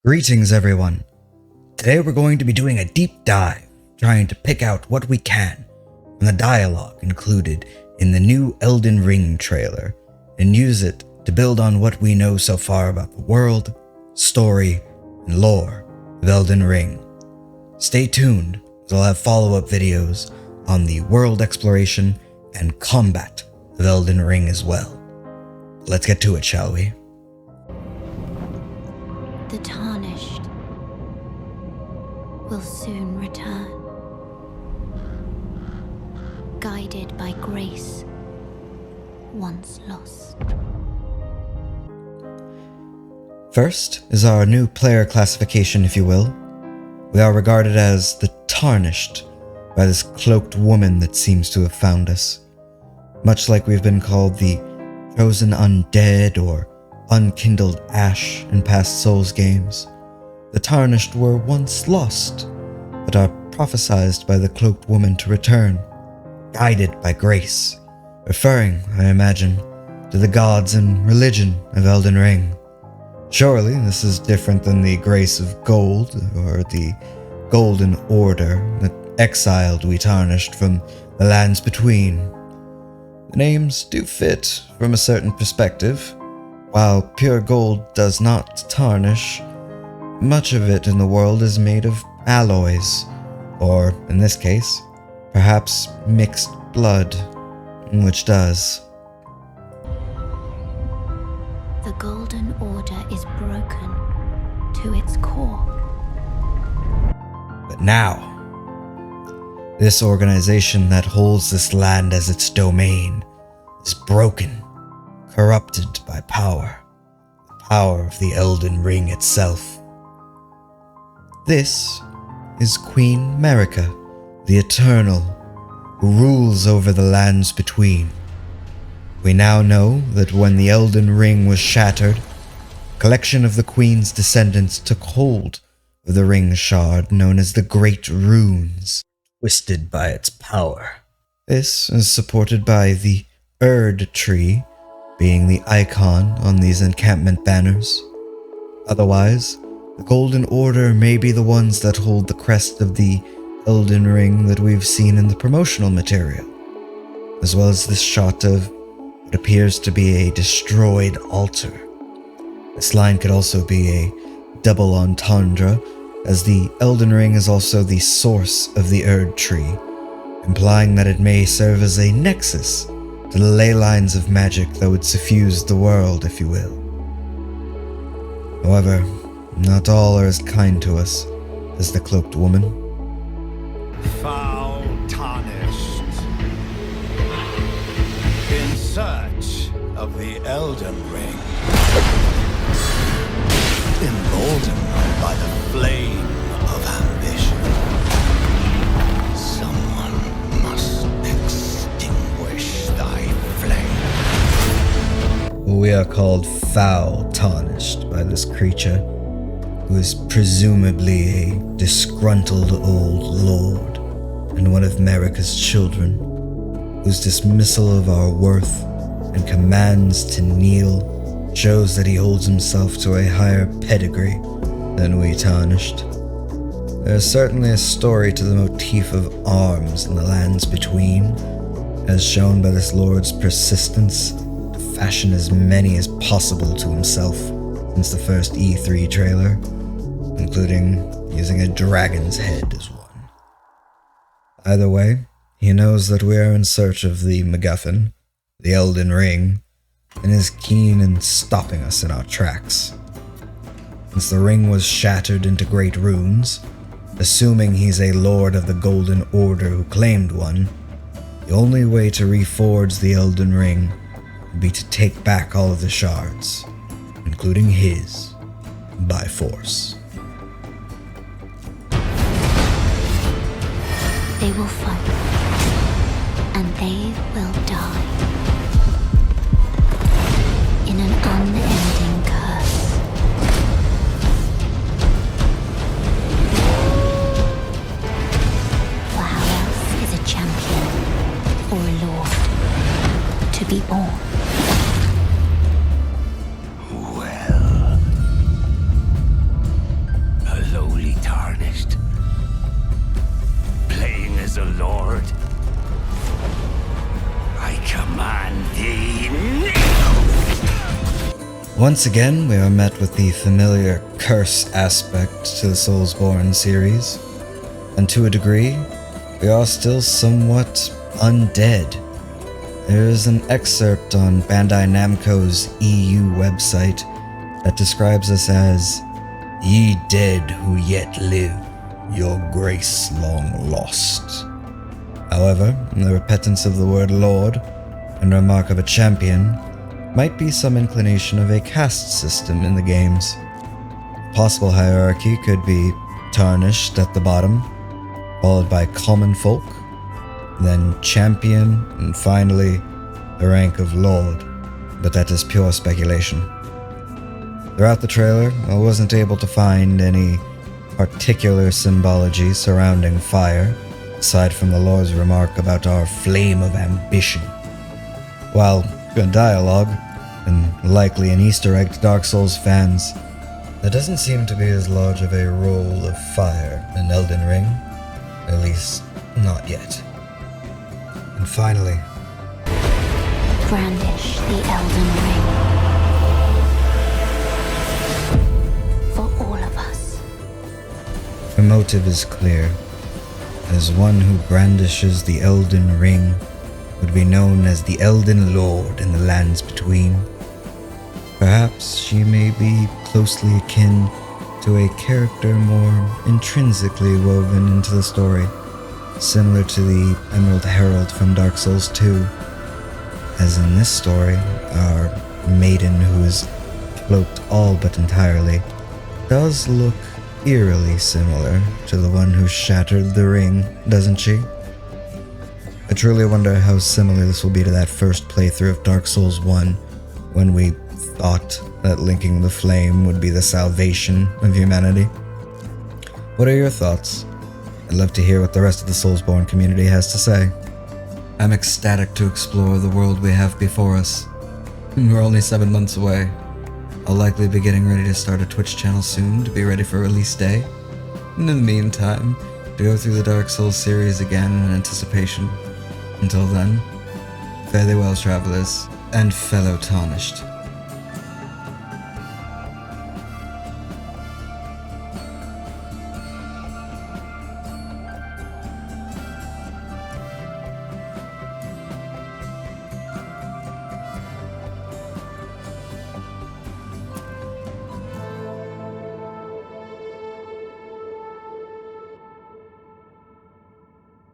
Greetings everyone. Today we're going to be doing a deep dive, trying to pick out what we can from the dialogue included in the new Elden Ring trailer, and use it to build on what we know so far about the world, story, and lore of Elden Ring. Stay tuned, as I'll have follow-up videos on the world exploration and combat of Elden Ring as well. Let's get to it, shall we? The Tarnished will soon return, guided by grace once lost. First is our new player classification, if you will. We are regarded as the Tarnished by this cloaked woman that seems to have found us. Much like we've been called the Chosen Undead or Unkindled Ash in past Souls games, the Tarnished were once lost, but are prophesied by the cloaked woman to return, guided by grace, referring, I imagine, to the gods and religion of Elden Ring. Surely this is different than the grace of gold, or the Golden Order that exiled we Tarnished from the lands between. The names do fit from a certain perspective. While pure gold does not tarnish, much of it in the world is made of alloys, or, in this case, perhaps mixed blood, which does. The Golden Order is broken to its core. But now, this organization that holds this land as its domain is broken, corrupted by power, the power of the Elden Ring itself. This is Queen Marika, the Eternal, who rules over the lands between. We now know that when the Elden Ring was shattered, a collection of the Queen's descendants took hold of the ring shard known as the Great Runes, twisted by its power. This is supported by the Erd tree, being the icon on these encampment banners. Otherwise, the Golden Order may be the ones that hold the crest of the Elden Ring that we've seen in the promotional material, as well as this shot of what appears to be a destroyed altar. This line could also be a double entendre, as the Elden Ring is also the source of the Erd tree, implying that it may serve as a nexus to the ley lines of magic that would suffuse the world, if you will. However, not all are as kind to us as the cloaked woman. Foul Tarnished, in search of the Elden Ring, emboldened by the flame of ambition. Someone must extinguish thy flame. We are called Foul Tarnished by this creature, who is presumably a disgruntled old lord and one of Marika's children, whose dismissal of our worth and commands to kneel shows that he holds himself to a higher pedigree than we Tarnished. There is certainly a story to the motif of arms in the lands between, as shown by this lord's persistence to fashion as many as possible to himself since the first E3 trailer, including using a dragon's head as one. Either way, he knows that we are in search of the MacGuffin, the Elden Ring, and is keen in stopping us in our tracks. Since the ring was shattered into great runes, assuming he's a lord of the Golden Order who claimed one, the only way to reforge the Elden Ring would be to take back all of the shards, including his, by force. They will fight, and they will die. In an unending curse. For how else is a champion or a lord to be born? Well, Once again, we are met with the familiar curse aspect to the Soulsborne series, and to a degree, we are still somewhat undead. There is an excerpt on Bandai Namco's EU website that describes us as, "Ye dead who yet live, your grace long lost." However, the repentance of the word Lord and remark of a champion might be some inclination of a caste system in the games. Possible hierarchy could be tarnished at the bottom, followed by common folk, then champion, and finally the rank of Lord, but that is pure speculation. Throughout the trailer, I wasn't able to find any particular symbology surrounding fire, aside from the Lord's remark about our flame of ambition. While good dialogue, and likely an Easter egg to Dark Souls fans, there doesn't seem to be as large of a role of fire in Elden Ring, at least not yet. And finally, brandish the Elden Ring. For all of us. her motive is clear. As one who brandishes the Elden Ring would be known as the Elden Lord in the lands between. Perhaps she may be closely akin to a character more intrinsically woven into the story, similar to the Emerald Herald from Dark Souls 2. As in this story, our maiden who is cloaked all but entirely does look eerily similar to the one who shattered the ring, doesn't she? I truly wonder how similar this will be to that first playthrough of Dark Souls 1, when we thought that linking the flame would be the salvation of humanity. What are your thoughts? I'd love to hear what the rest of the Soulsborne community has to say. I'm ecstatic to explore the world we have before us. We're only 7 months away. I'll likely be getting ready to start a Twitch channel soon to be ready for release day. And in the meantime, to go through the Dark Souls series again in anticipation. Until then, fare thee well, travelers, and fellow tarnished.